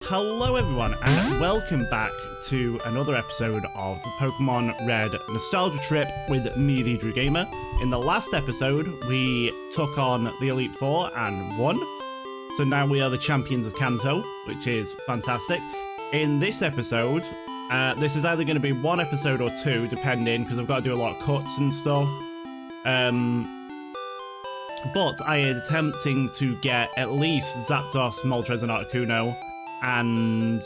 Hello everyone and welcome back to another episode of the Pokemon Red Nostalgia Trip with me, the Gaymer. In the last episode, we took on the Elite Four and won. So now we are the champions of Kanto, which is fantastic. In this episode, this is either going to be one episode or two, depending, because I've got to do a lot of cuts and stuff. But I am attempting to get at least Zapdos, Moltres, and Articuno, and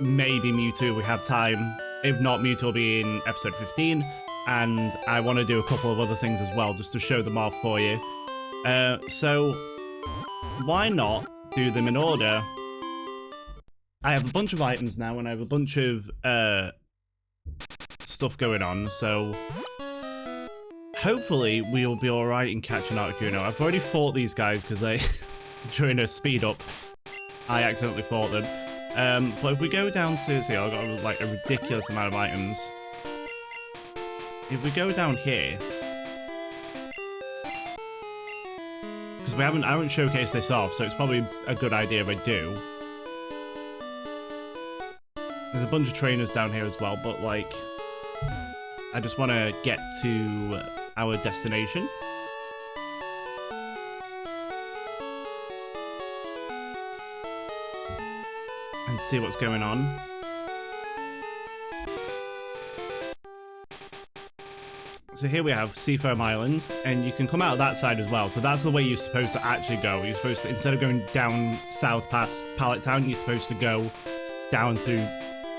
maybe Mewtwo if we have time. If not, Mewtwo will be in episode 15, and I want to do a couple of other things as well, just to show them off for you. So, why not do them in order? I have a bunch of items now, and I have a bunch of stuff going on, so hopefully we'll be alright in catching Articuno. I've already fought these guys because they, during a speed up, I accidentally fought them. But if we go down to, see, I've got like a ridiculous amount of items. If we go down here, because I haven't showcased this off, so it's probably a good idea if I do. There's a bunch of trainers down here as well, but like, I just want to get to our destination. And see what's going on. So here we have Seafoam Island, and you can come out of that side as well. So that's the way you're supposed to actually go. You're supposed to, instead of going down south past Pallet Town, you're supposed to go down through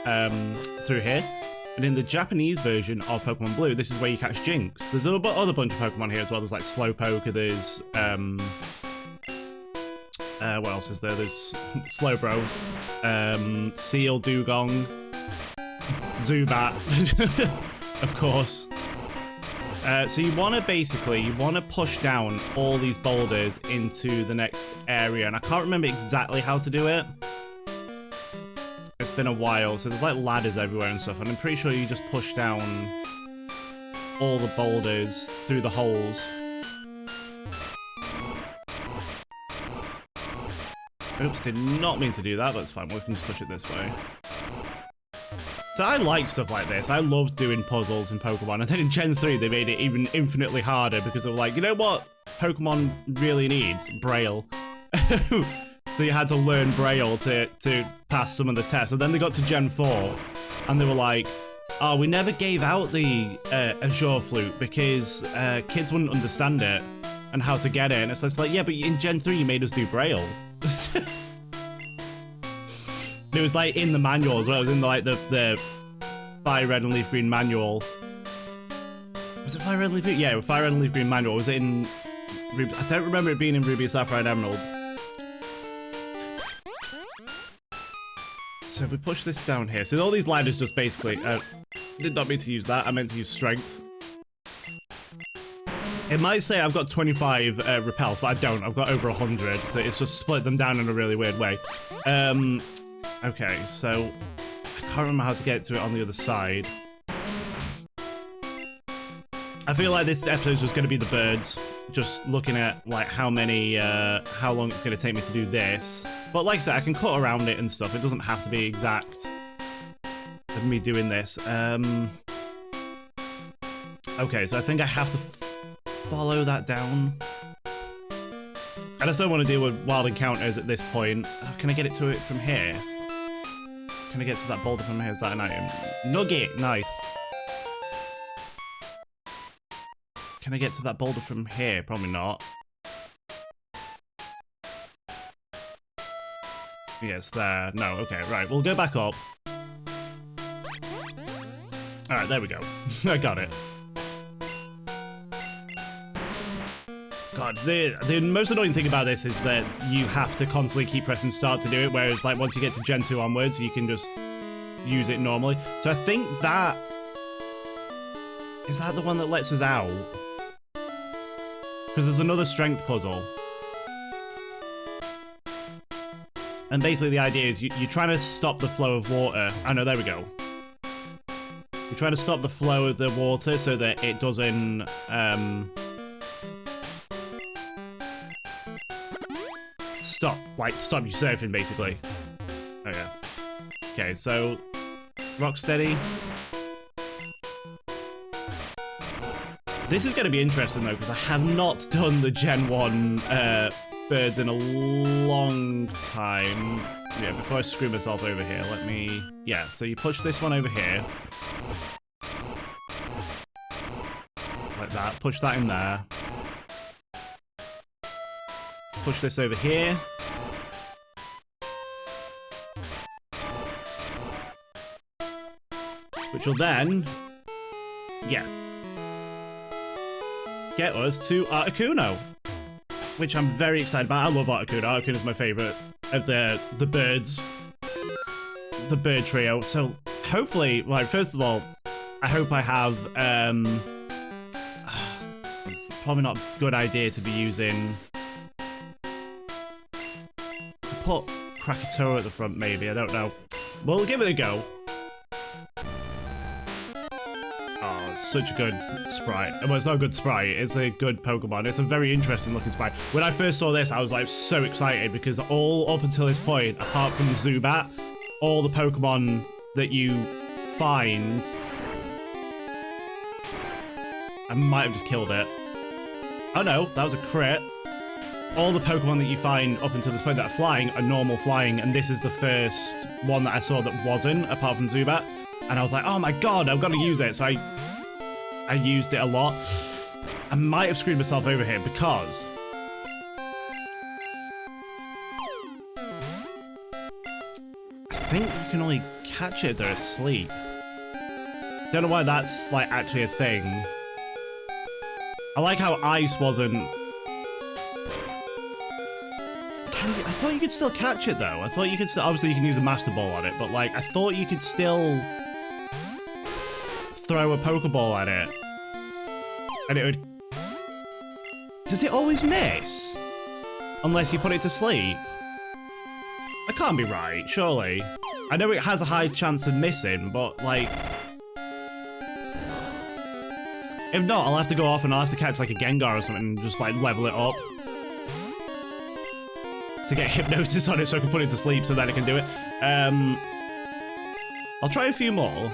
here. And in the Japanese version of Pokemon Blue, this is where you catch Jinx. There's a other bunch of Pokemon here as well. There's like Slowpoke, there's what else is there? There's Slowbro, Seal, Dugong, Zubat, of course. So you want to push down all these boulders into the next area, and I can't remember exactly how to do it. It's been a while, so there's like ladders everywhere and stuff, and I'm pretty sure you just push down all the boulders through the holes. Oops, did not mean to do that, but it's fine, we can just push it this way. So I like stuff like this. I love doing puzzles in Pokemon, and then in Gen 3 they made it even infinitely harder because they were like, you know what Pokemon really needs? Braille. So you had to learn Braille to pass some of the tests. And then they got to Gen 4, and they were like, oh, we never gave out the Azure Flute because kids wouldn't understand it and how to get it. And it's like, yeah, but in Gen 3 you made us do Braille. It was like in the manual as well. It was in like the Fire Red and Leaf Green manual. Was it Fire Red and Leaf Green? Yeah, Fire Red and Leaf Green manual. Was it in Ruby? I don't remember it being in Ruby, Sapphire and Emerald. So if we push this down here, so all these ladders just basically, did not mean to use that, I meant to use strength. It might say I've got 25 repels, but I don't, I've got over 100, so it's just split them down in a really weird way. Okay, so I can't remember how to get to it on the other side. I feel like this episode is just going to be the birds, just looking at like how long it's going to take me to do this. But like I said, I can cut around it and stuff. It doesn't have to be exact of me doing this. Okay, so I think I have to follow that down. I just don't want to deal with wild encounters at this point. Oh, can I get it to it from here? Can I get to that boulder from here? Is that an item? Nugget! Nice. Can I get to that boulder from here? Probably not. Yes, there. No, okay, right. We'll go back up. Alright, there we go. I got it. God, the most annoying thing about this is that you have to constantly keep pressing start to do it, whereas like once you get to Gen 2 onwards, you can just use it normally. So I think that... Is that the one that lets us out? Because there's another strength puzzle. And basically the idea is you're trying to stop the flow of water. Oh no, there we go. You're trying to stop the flow of the water so that it doesn't... stop you surfing, basically. Oh yeah. Okay, so Rocksteady. This is going to be interesting though, because I have not done the Gen 1 birds in a long time. Yeah, before I screw myself over here, let me... Yeah, so you push this one over here. Like that. Push that in there. Push this over here. Which will then... Yeah. Get us to Articuno. Which I'm very excited about. I love Articuno. Articuno is my favourite of the birds. The bird trio. So hopefully, like, first of all, I hope I have, it's probably not a good idea to be using... Put Krakatoa at the front, maybe. I don't know. We'll give it a go. Oh, it's such a good sprite. Well, it's not a good sprite. It's a good Pokemon. It's a very interesting looking sprite. When I first saw this, I was like so excited because all up until this point, apart from Zubat, all the Pokemon that you find... I might have just killed it. Oh no, that was a crit. All the Pokemon that you find up until this point that are flying are normal flying, and this is the first one that I saw that wasn't, apart from Zubat. And I was like, oh my god, I've got to use it. So I used it a lot. I might have screwed myself over here because... I think you can only catch it if they're asleep. Don't know why that's, like, actually a thing. I like how ice wasn't... I thought you could still catch it, though. I thought you could still... Obviously, you can use a Master Ball on it, but, like, I thought you could still throw a Pokeball at it. And it would... Does it always miss? Unless you put it to sleep? That can't be right, surely. I know it has a high chance of missing, but, like... If not, I'll have to go off and I'll have to catch, like, a Gengar or something and just, like, level it up. To get Hypnosis on it so I can put it to sleep so that it can do it. I'll try a few more.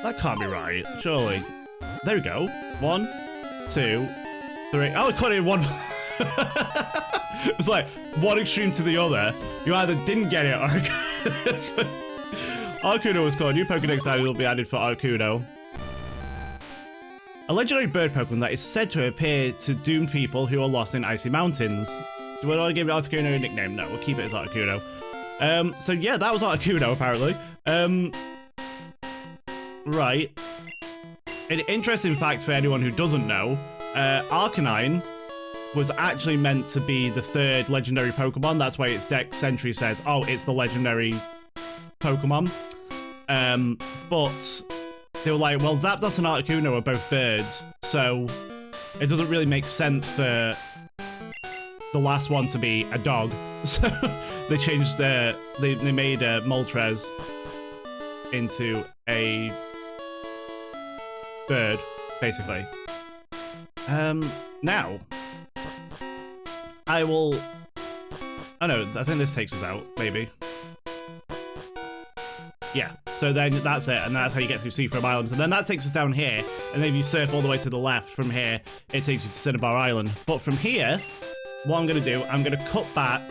That can't be right, surely. There we go. 1, 2, 3. Oh, I caught it in one. It was like one extreme to the other. You either didn't get it or... Articuno was called. New Pokedex item will be added for Articuno. A legendary bird Pokemon that is said to appear to doomed people who are lost in icy mountains. Do we want to give Articuno a nickname? No, we'll keep it as Articuno. So yeah, that was Articuno apparently. Right. An interesting fact for anyone who doesn't know, Arcanine was actually meant to be the third legendary Pokemon. That's why its Dex entry says, oh, it's the legendary Pokemon. But they were like, well, Zapdos and Articuno are both birds, so it doesn't really make sense for the last one to be a dog. So they changed they made Moltres into a bird, basically. Now, I will... Oh no, I think this takes us out, maybe. Yeah, so then that's it, and that's how you get through Seaframe Islands. And then that takes us down here, and then if you surf all the way to the left from here, it takes you to Cinnabar Island. But from here, what I'm going to do, I'm going to cut back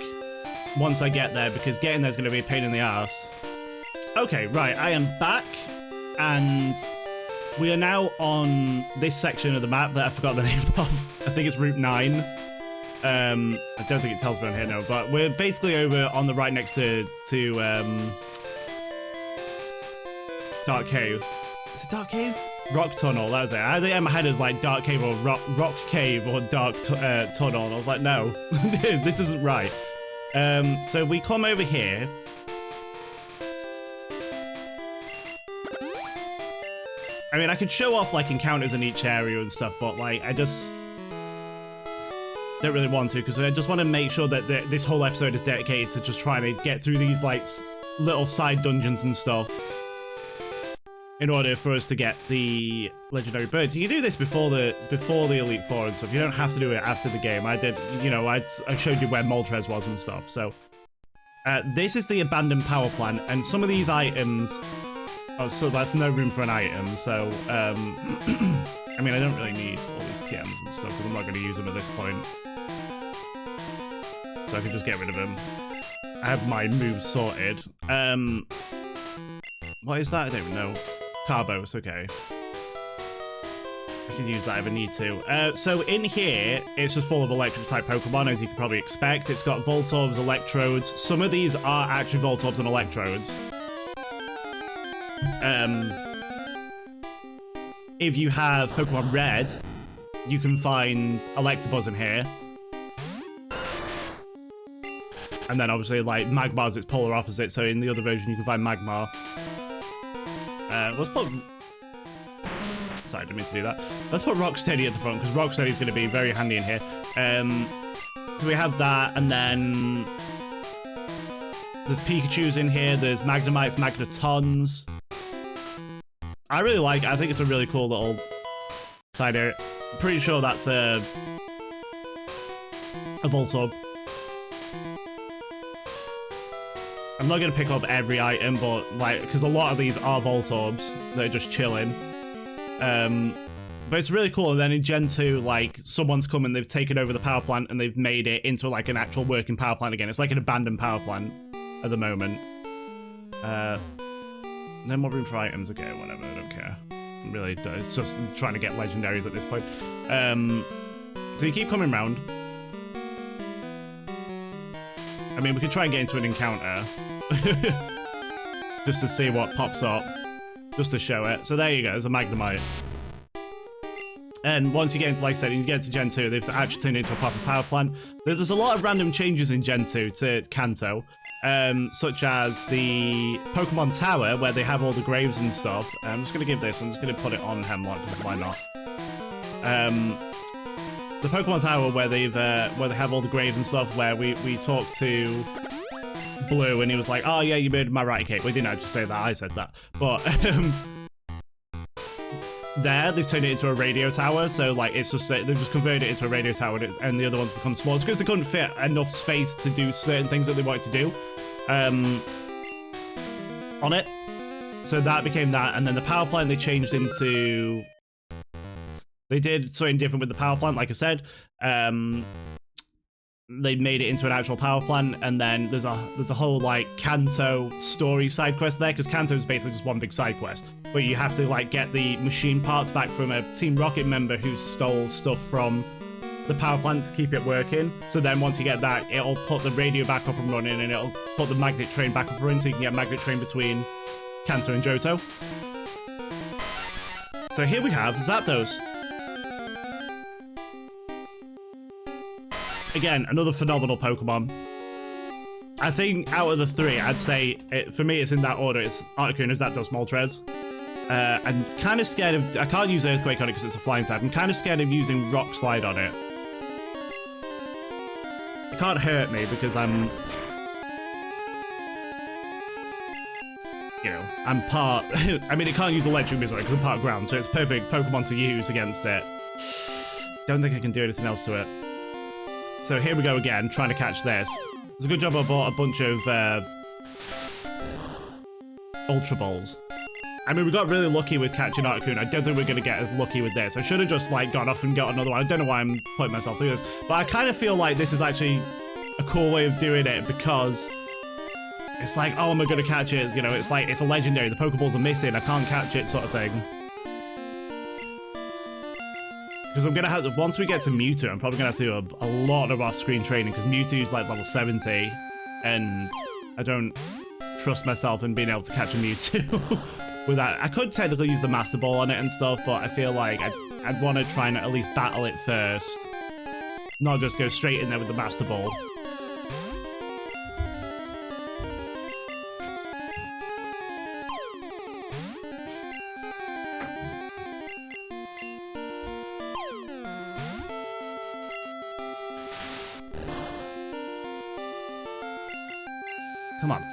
once I get there, because getting there is going to be a pain in the arse. Okay, right, I am back, and we are now on this section of the map that I forgot the name of. I think it's Route 9. I don't think it tells me on here now, but we're basically over on the right next to Dark Cave. Is it Dark Cave? Rock Tunnel, that was it. I think in my head it was like Dark Cave or Rock Cave or Dark Tunnel, and I was like, no, this isn't right. So we come over here. I mean, I could show off like encounters in each area and stuff, but like, I just don't really want to, because I just want to make sure that this whole episode is dedicated to just trying to get through these like little side dungeons and stuff in order for us to get the legendary birds. You can do this before the Elite Four and stuff. You don't have to do it after the game. I did, you know, I showed you where Moltres was and stuff. So this is the abandoned power plant, and some of these items. Oh, so that's no room for an item. So I mean, I don't really need all these TMs and stuff because I'm not going to use them at this point. So I can just get rid of them. I have my moves sorted. What is that? I don't even know. Carbos, okay. I can use that if I need to. So in here, it's just full of electric type Pokemon, as you can probably expect. It's got Voltorbs, Electrodes. Some of these are actually Voltorbs and Electrodes. If you have Pokemon Red, you can find Electabuzz in here. And then obviously, like, Magmar's its polar opposite, so in the other version you can find Magmar. Let's put... Sorry, I didn't mean to do that. Let's put Rocksteady at the front, because Rocksteady is going to be very handy in here. So we have that, and then... There's Pikachus in here, there's Magnemites, Magnetons. I really like it. I think it's a really cool little side area. I'm pretty sure that's a Voltorb. I'm not going to pick up every item, but, like, because a lot of these are Voltorbs that are just chilling. But it's really cool, and then in Gen 2, like, someone's come and they've taken over the power plant and they've made it into, like, an actual working power plant again. It's like an abandoned power plant at the moment. No more room for items. Okay, whatever, I don't care. Really, it's just trying to get legendaries at this point. So you keep coming around. I mean, we could try and get into an encounter. Just to see what pops up. Just to show it. So there you go, there's a Magnemite. And once you get into, like I said, you get to Gen 2, they've actually turned it into a proper power plant. There's a lot of random changes in Gen 2 to Kanto. Such as the Pokemon Tower, where they have all the graves and stuff. I'm just going to give this, I'm just going to put it on Hemlock, because why not? The Pokemon Tower where they have all the graves and stuff, where we talked to Blue and he was like, oh yeah, you murdered my Raticate. We didn't actually say that, I said that. But there, they've turned it into a radio tower, so like it's just, they've just converted it into a radio tower and the other ones become smaller. It's because they couldn't fit enough space to do certain things that they wanted to do on it. So that became that, and then the power plant they changed into... They did something different with the power plant, like I said. They made it into an actual power plant, and then there's a whole like Kanto story side quest there, because Kanto is basically just one big side quest. But you have to like get the machine parts back from a Team Rocket member who stole stuff from the power plant to keep it working. So then once you get that, it'll put the radio back up and running, and it'll put the magnet train back up and running, so you can get magnet train between Kanto and Johto. So here we have Zapdos. Again, another phenomenal Pokemon. I think out of the three, I'd say, for me, it's in that order. It's Articuno, Zapdos, Moltres. I'm kind of scared of... I can't use Earthquake on it because it's a flying type. I'm kind of scared of using Rock Slide on it. It can't hurt me because I'm... You know, I'm part... I mean, it can't use Electric Misery because I'm part ground, so it's a perfect Pokemon to use against it. Don't think I can do anything else to it. So here we go again, trying to catch this. It's a good job I bought a bunch of Ultra Balls. I mean, we got really lucky with catching Articuno. I don't think we're going to get as lucky with this. I should have just, like, gone off and got another one. I don't know why I'm putting myself through this. But I kind of feel like this is actually a cool way of doing it, because it's like, oh, am I going to catch it? You know, it's like, it's a legendary. The Pokeballs are missing. I can't catch it, sort of thing. Because I'm going to have to, once we get to Mewtwo, I'm probably going to have to do a lot of off-screen training, because Mewtwo's like level 70, and I don't trust myself in being able to catch a Mewtwo with that. I could technically use the Master Ball on it and stuff, but I feel like I'd want to try and at least battle it first, not just go straight in there with the Master Ball. Come on.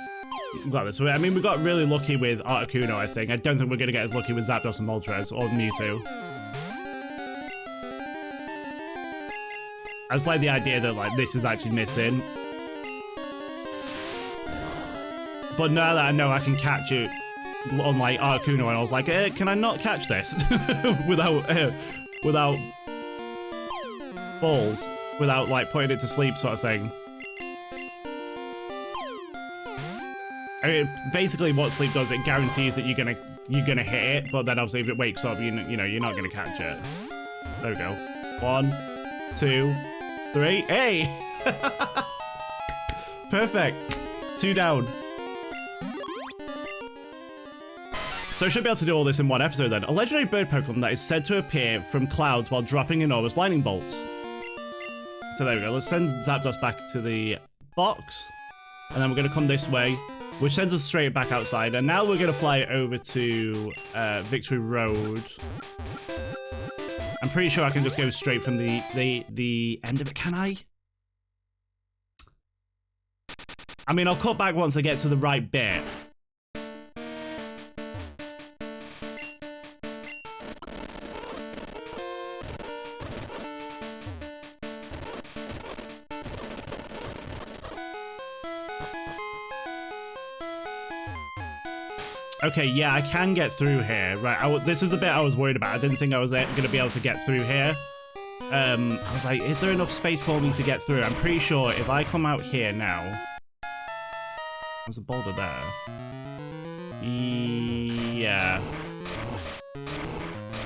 got this. I mean, we got really lucky with Articuno, I think. I don't think we're going to get as lucky with Zapdos and Moltres or Mewtwo. I just like the idea that, like, this is actually missing. But now that I know I can catch it on, like, Articuno, and I was like, can I not catch this? without balls. Without, like, putting it to sleep sort of thing. I mean, basically what sleep does, it guarantees that you're gonna hit it, but then obviously if it wakes up, you know, you're not gonna catch it. There we go. 1, 2, 3. Hey! Perfect. 2 down. So I should be able to do all this in one episode then. A legendary bird Pokemon that is said to appear from clouds while dropping enormous lightning bolts. So there we go. Let's send Zapdos back to the box. And then we're going to come this way, which sends us straight back outside. And now we're going to fly over to Victory Road. I'm pretty sure I can just go straight from the end of it. Can I? I mean, I'll cut back once I get to the right bit. Okay, yeah, I can get through here. Right, this is the bit I was worried about. I didn't think I was going to be able to get through here. I was like, is there enough space for me to get through? I'm pretty sure if I come out here now... There's a boulder there. Yeah.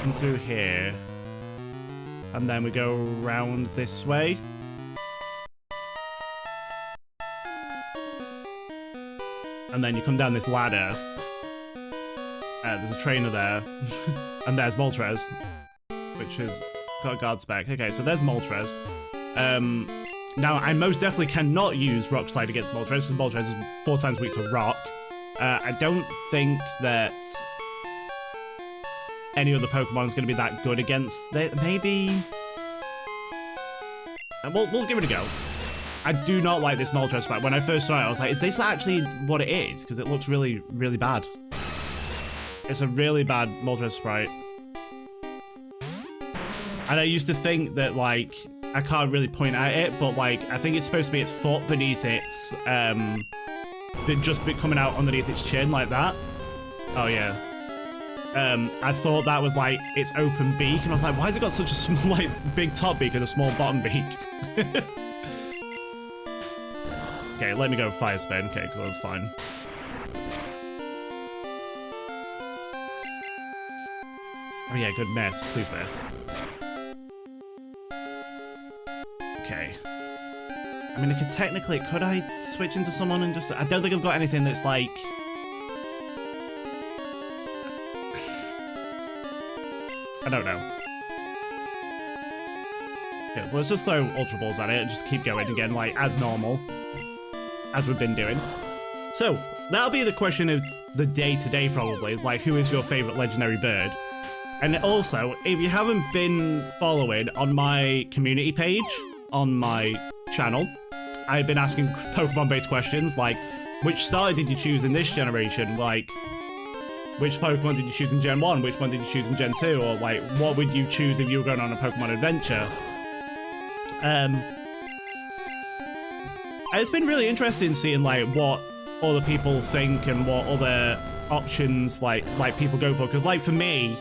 Come through here. And then we go around this way. And then you come down this ladder. There's a trainer there. And there's Moltres, which has got a guard spec. Okay, so there's Moltres. Now, I most definitely cannot use Rock Slide against Moltres, because Moltres is 4 times weak to Rock. I don't think that any other Pokemon is going to be that good against it. Maybe... We'll give it a go. I do not like this Moltres spec. When I first saw it, I was like, is this actually what it is? Because it looks really, really bad. It's a really bad Moltres sprite. And I used to think that, like, I can't really point at it, but, like, I think it's supposed to be its foot beneath its, just coming out underneath its chin, like that. Oh, yeah. I thought that was, like, its open beak, and I was like, why has it got such a small, like, big top beak and a small bottom beak? Okay, let me go Fire Spin. Okay, cool, that's fine. Oh yeah, good miss. Please miss. Okay. I mean, could I switch into someone and just... I don't think I've got anything that's like... I don't know. Okay, well, let's just throw Ultra Balls at it and just keep going again, like, as normal. As we've been doing. So, that'll be the question of the day today, probably. Like, who is your favorite legendary bird? And also, if you haven't been following on my community page, on my channel, I've been asking Pokemon-based questions, like, which starter did you choose in this generation? Like, which Pokemon did you choose in Gen 1? Which one did you choose in Gen 2? Or, like, what would you choose if you were going on a Pokemon adventure? It's been really interesting seeing, like, what other people think and what other options, like people go for. Because, like, for me...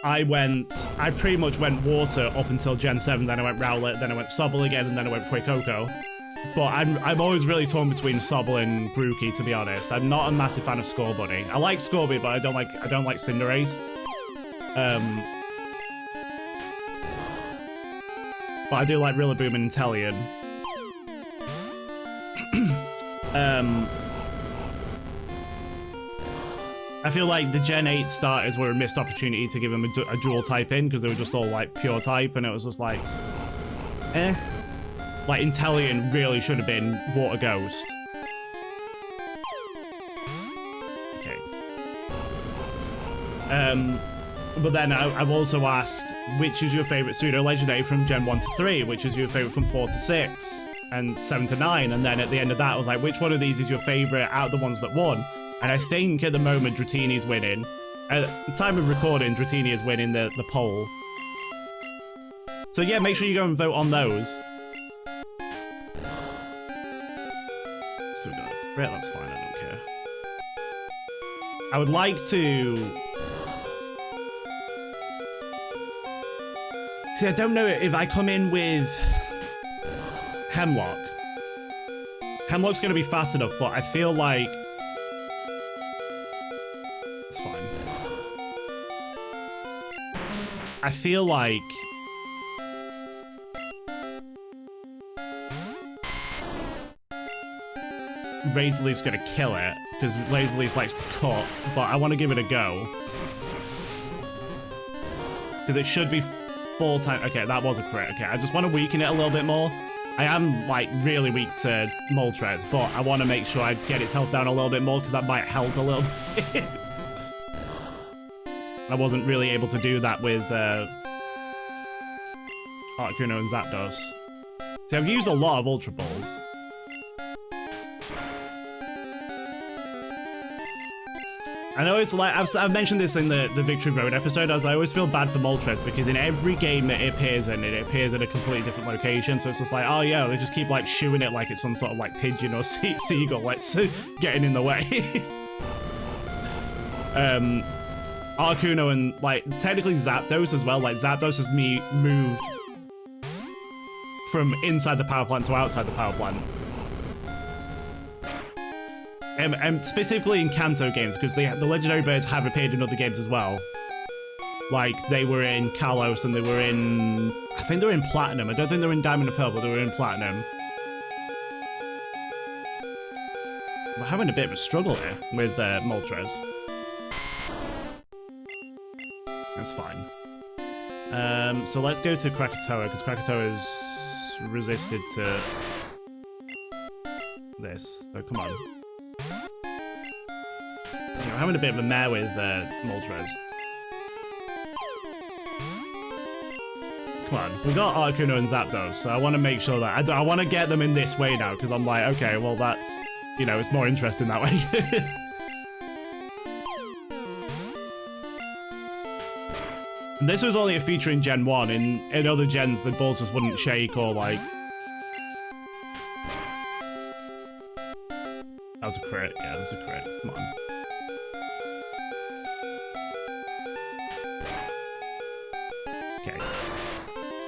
I pretty much went water up until Gen 7, then I went Rowlet, then I went Sobble again, and then I went Fuecoco. But I'm always really torn between Sobble and Grookey, to be honest. I'm not a massive fan of Scorbunny. I like Scorby, but I don't like Cinderace. But I do like Rillaboom and Inteleon. I feel like the Gen 8 starters were a missed opportunity to give them a dual type in, because they were just all, like, pure type, and it was just like, eh. Like, Inteleon really should have been Water Ghost. Okay. But then I've also asked, which is your favourite pseudo-legendary from Gen 1 to 3? Which is your favourite from 4 to 6? and 7 to 9, and then at the end of that, I was like, which one of these is your favorite out of the ones that won? And I think at the moment, Dratini's winning. At the time of recording, Dratini is winning the poll. So yeah, make sure you go and vote on those. So we got it. Yeah, that's fine, I don't care. I would like to... See, I don't know if I come in with Hemlock. Hemlock's going to be fast enough, but I feel like... It's fine. I feel like... Razor Leaf's going to kill it, because Razor Leaf likes to cut, but I want to give it a go. Because it should be 4 times... Okay, that was a crit. Okay, I just want to weaken it a little bit more. I am, like, really weak to Moltres, but I want to make sure I get its health down a little bit more, because that might help a little bit. I wasn't really able to do that with Articuno and Zapdos. So I've used a lot of Ultra Balls. I know it's like, I've mentioned this in the Victory Road episode, as I always feel bad for Moltres, because in every game that it appears in, it appears in a completely different location, so it's just like, oh yeah, they just keep like shooing it like it's some sort of like pigeon or seagull, like getting in the way. Articuno and like, technically Zapdos as well, like Zapdos has moved from inside the power plant to outside the power plant. And specifically in Kanto games, because the legendary birds have appeared in other games as well. Like, they were in Kalos and they were in... I think they were in Platinum. I don't think they were in Diamond and Pearl, but they were in Platinum. We're having a bit of a struggle here with Moltres. That's fine. So let's go to Krakatoa, because Krakatoa is resisted to this. So come on. I'm having a bit of a mare with Moltres. Come on, we got Articuno and Zapdos, so I want to make sure that I want to get them in this way now, because I'm like, okay, well that's, you know, it's more interesting that way. And this was only a feature in Gen 1. In other gens, the balls just wouldn't shake or like. That was a crit. Yeah, that was a crit. Come on. Okay.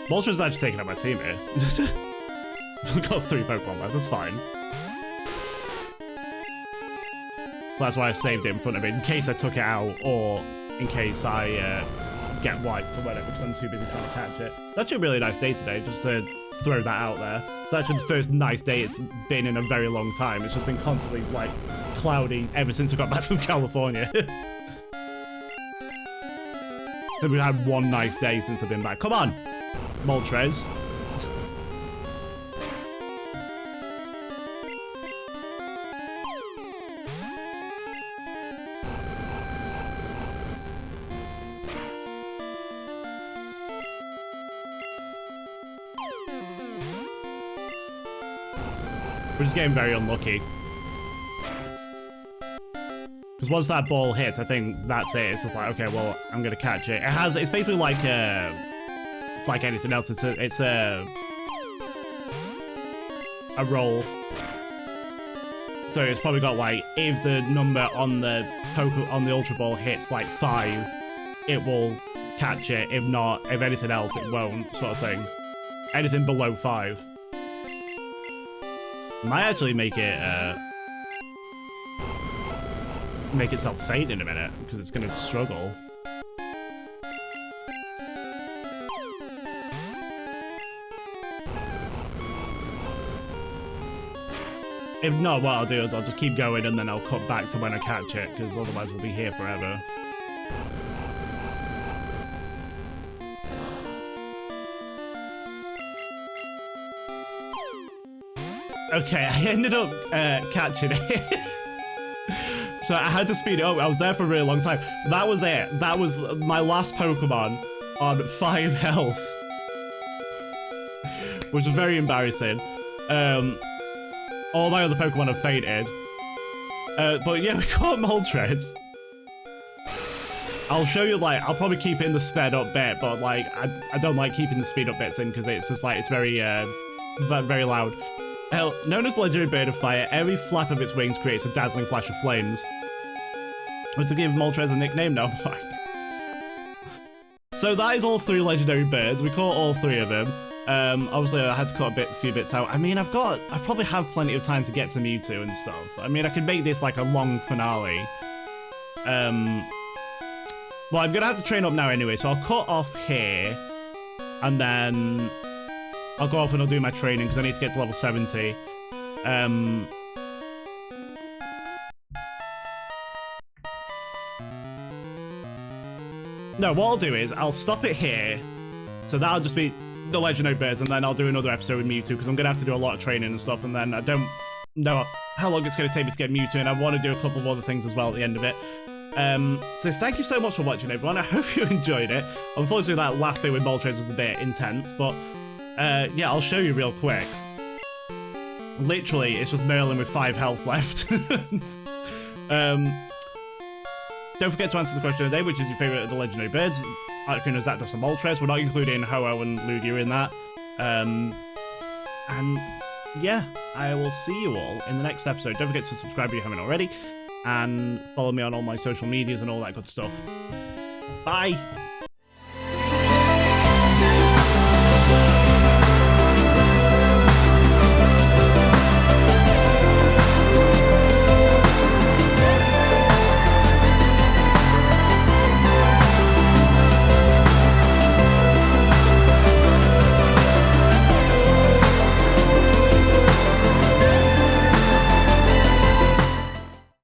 Moltres is actually taking up my team here. We've got 3 Pokemon left, that's fine. That's why I saved it in front of it, in case I took it out, or in case I get wiped or whatever, because I'm too busy trying to catch it. It's actually a really nice day today, just to throw that out there. It's actually the first nice day it's been in a very long time. It's just been constantly, like, cloudy ever since I got back from California. Then we've had one nice day since I've been back. Come on, Moltres. We're just getting very unlucky. Because once that ball hits, I think that's it. It's just like, okay, well, I'm gonna catch it. It's basically like anything else. It's a roll. So it's probably got like, if the number on the Ultra Ball hits like 5, it will catch it. If not, if anything else, it won't, sort of thing. Anything below 5. Might actually make itself faint in a minute, because it's gonna struggle. If not, what I'll do is I'll just keep going and then I'll cut back to when I catch it, because otherwise we'll be here forever. Okay, I ended up catching it. So I had to speed it up. I was there for a really long time. That was it. That was my last Pokemon on 5 health. Which was very embarrassing. All my other Pokemon have fainted. But yeah, we caught Moltres. I'll show you, like, I'll probably keep it in the sped up bit, but like, I don't like keeping the speed up bits in because it's just like, it's very loud. Known as Legendary Bird of Fire, every flap of its wings creates a dazzling flash of flames. But to give Moltres a nickname, no. So that is all 3 legendary birds. We caught all 3 of them. Obviously I had to cut a few bits out. I mean, I probably have plenty of time to get to Mewtwo and stuff. I mean, I could make this like a long finale. Well, I'm gonna have to train up now anyway, so I'll cut off here, and then I'll go off and I'll do my training because I need to get to level 70. No, what I'll do is I'll stop it here, so that'll just be the legendary birds, and then I'll do another episode with Mewtwo because I'm gonna have to do a lot of training and stuff, and then I don't know how long it's gonna take me to get Mewtwo, and I want to do a couple of other things as well at the end of it. So thank you so much for watching, everyone. I hope you enjoyed it. Unfortunately, that last bit with Moltres was a bit intense, but yeah, I'll show you real quick. Literally, it's just Merlin with 5 health left. Don't forget to answer the question of the day, which is your favourite of the legendary birds. Articuno, Zapdos and Moltres. We're not including Ho-Oh and Lugia in that. And yeah, I will see you all in the next episode. Don't forget to subscribe if you haven't already, and follow me on all my social medias and all that good stuff. Bye!